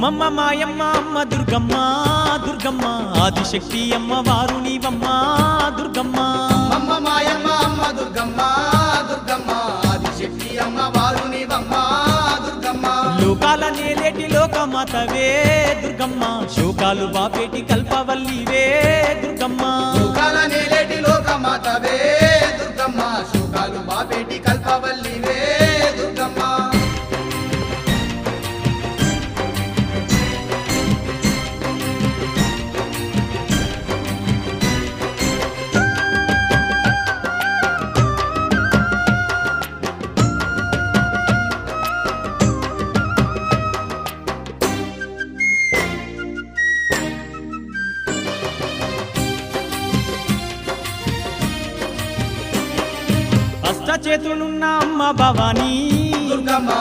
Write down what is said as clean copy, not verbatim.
అమ్మమ్మ మాయమ్మ అమ్మ దుర్గమ్మ దుర్గమ్మ ఆదిశక్తి అమ్మ వారు నీవమ్మ దుర్గమ్మ అమ్మ మాయమ్మ అమ్మ దుర్గమ్మ దుర్గమ్మ ఆదిశక్తి అమ్మ వారు నీవమ్మ దుర్గమ్మ లోకాల నేలేటి లోకమాతవే దుర్గమ్మ శోకాలు బాపేటి కల్పవల్లివే దుర్గమ్మ లోకాల నేలేటి లోకమాతవే దుర్గమ్మ శోకాలు బాపేటి కల్పవల్లివే దుర్గమ్మ చేతులున్న అమ్మ భవానీ దుర్గమ్మ